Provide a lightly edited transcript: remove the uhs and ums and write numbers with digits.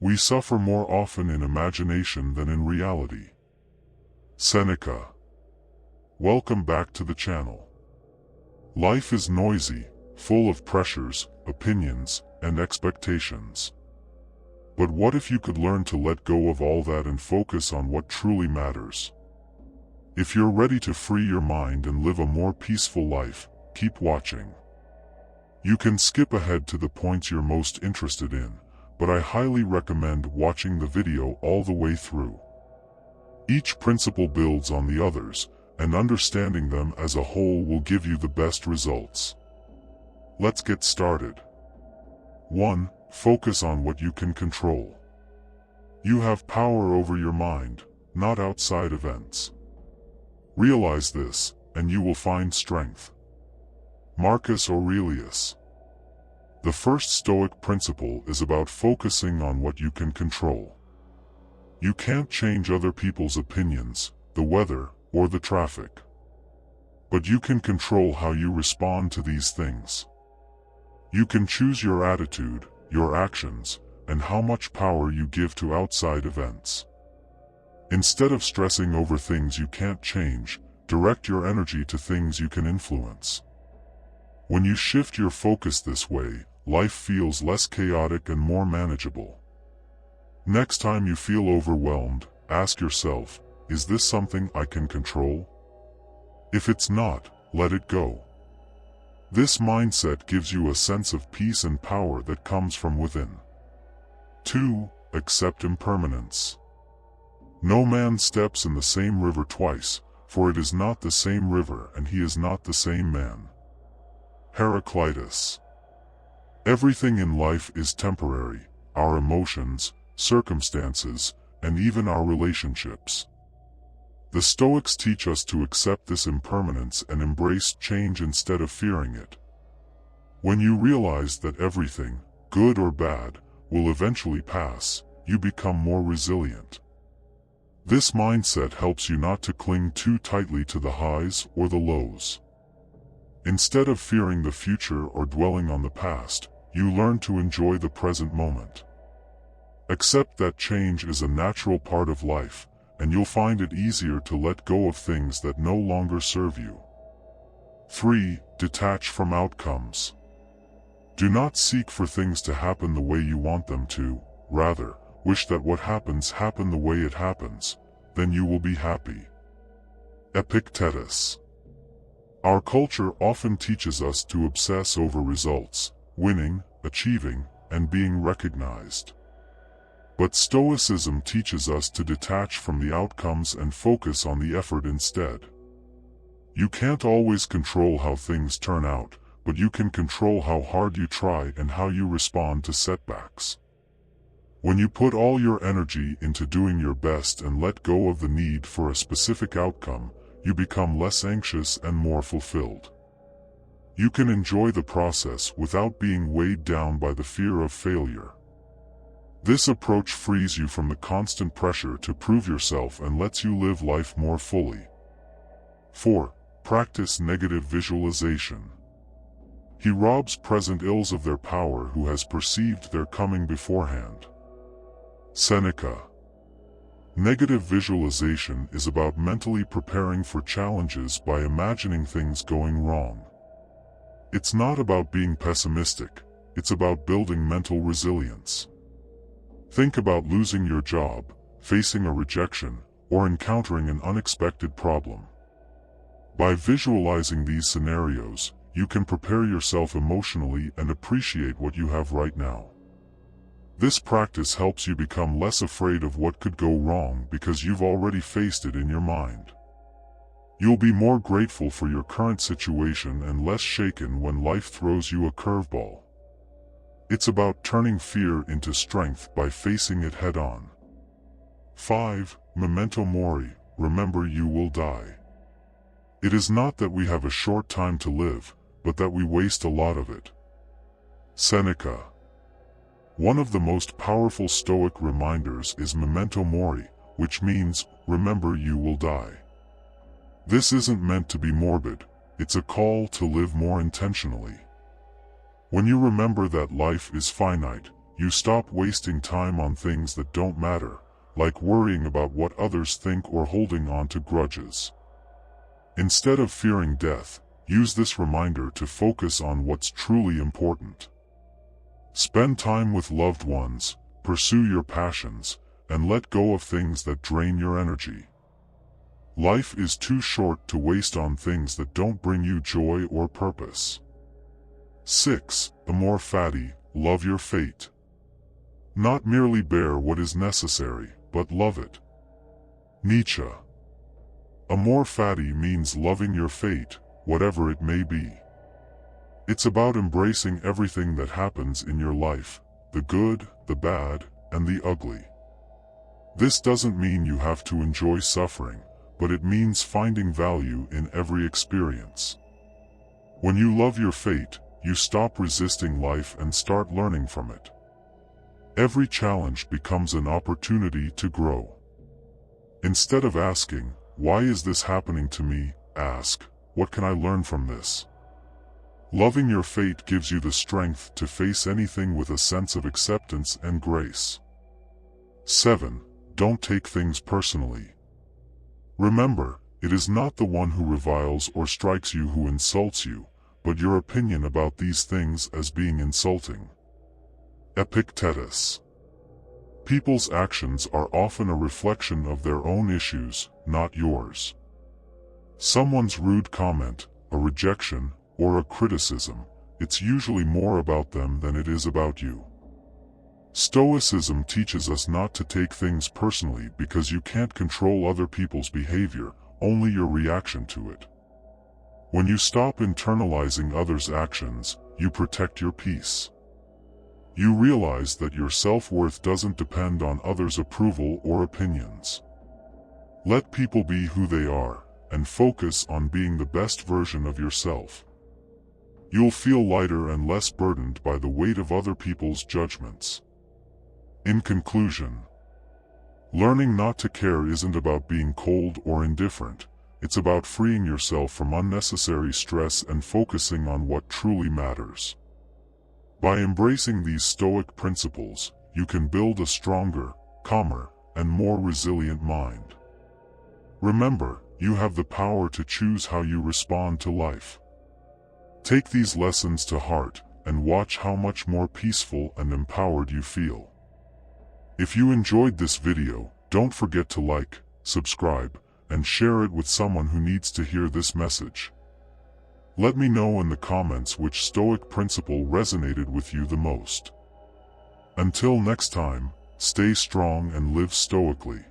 We suffer more often in imagination than in reality. Seneca. Welcome back to the channel. Life is noisy, full of pressures, opinions, and expectations. But what if you could learn to let go of all that and focus on what truly matters? If you're ready to free your mind and live a more peaceful life, keep watching. You can skip ahead to the points you're most interested in, but I highly recommend watching the video all the way through. Each principle builds on the others, and understanding them as a whole will give you the best results. Let's get started. 1. Focus on what you can control. You have power over your mind, not outside events. Realize this, and you will find strength. Marcus Aurelius. The first Stoic principle is about focusing on what you can control. You can't change other people's opinions, the weather, or the traffic. But you can control how you respond to these things. You can choose your attitude, your actions, and how much power you give to outside events. Instead of stressing over things you can't change, direct your energy to things you can influence. When you shift your focus this way, life feels less chaotic and more manageable. Next time you feel overwhelmed, ask yourself, is this something I can control? If it's not, let it go. This mindset gives you a sense of peace and power that comes from within. 2. Accept impermanence. No man steps in the same river twice, for it is not the same river and he is not the same man. Heraclitus. Everything in life is temporary, our emotions, circumstances, and even our relationships. The Stoics teach us to accept this impermanence and embrace change instead of fearing it. When you realize that everything, good or bad, will eventually pass, you become more resilient. This mindset helps you not to cling too tightly to the highs or the lows. Instead of fearing the future or dwelling on the past, you learn to enjoy the present moment. Accept that change is a natural part of life, and you'll find it easier to let go of things that no longer serve you. 3. Detach from outcomes. Do not seek for things to happen the way you want them to, rather, wish that what happens happen the way it happens, then you will be happy. Epictetus. Our culture often teaches us to obsess over results, winning, achieving, and being recognized. But Stoicism teaches us to detach from the outcomes and focus on the effort instead. You can't always control how things turn out, but you can control how hard you try and how you respond to setbacks. When you put all your energy into doing your best and let go of the need for a specific outcome, you become less anxious and more fulfilled. You can enjoy the process without being weighed down by the fear of failure. This approach frees you from the constant pressure to prove yourself and lets you live life more fully. 4. Practice negative visualization. He robs present ills of their power who has perceived their coming beforehand. Seneca. Negative visualization is about mentally preparing for challenges by imagining things going wrong. It's not about being pessimistic, it's about building mental resilience. Think about losing your job, facing a rejection, or encountering an unexpected problem. By visualizing these scenarios, you can prepare yourself emotionally and appreciate what you have right now. This practice helps you become less afraid of what could go wrong because you've already faced it in your mind. You'll be more grateful for your current situation and less shaken when life throws you a curveball. It's about turning fear into strength by facing it head-on. 5. Memento Mori, remember you will die. It is not that we have a short time to live, but that we waste a lot of it. Seneca. One of the most powerful Stoic reminders is Memento Mori, which means, remember you will die. This isn't meant to be morbid, it's a call to live more intentionally. When you remember that life is finite, you stop wasting time on things that don't matter, like worrying about what others think or holding on to grudges. Instead of fearing death, use this reminder to focus on what's truly important. Spend time with loved ones, pursue your passions, and let go of things that drain your energy. Life is too short to waste on things that don't bring you joy or purpose. 6. Amor Fatih, love your fate. Not merely bear what is necessary, but love it. Nietzsche. Amor Fatih means loving your fate, whatever it may be. It's about embracing everything that happens in your life, the good, the bad, and the ugly. This doesn't mean you have to enjoy suffering, but it means finding value in every experience. When you love your fate, you stop resisting life and start learning from it. Every challenge becomes an opportunity to grow. Instead of asking, "Why is this happening to me?" ask, "What can I learn from this?" Loving your fate gives you the strength to face anything with a sense of acceptance and grace. 7. Don't take things personally. Remember, it is not the one who reviles or strikes you who insults you, but your opinion about these things as being insulting. Epictetus. People's actions are often a reflection of their own issues, not yours. Someone's rude comment, a rejection, or a criticism, it's usually more about them than it is about you. Stoicism teaches us not to take things personally because you can't control other people's behavior, only your reaction to it. When you stop internalizing others' actions, you protect your peace. You realize that your self-worth doesn't depend on others' approval or opinions. Let people be who they are, and focus on being the best version of yourself. You'll feel lighter and less burdened by the weight of other people's judgments. In conclusion, learning not to care isn't about being cold or indifferent, it's about freeing yourself from unnecessary stress and focusing on what truly matters. By embracing these Stoic principles, you can build a stronger, calmer, and more resilient mind. Remember, you have the power to choose how you respond to life. Take these lessons to heart, and watch how much more peaceful and empowered you feel. If you enjoyed this video, don't forget to like, subscribe, and share it with someone who needs to hear this message. Let me know in the comments which Stoic principle resonated with you the most. Until next time, stay strong and live stoically.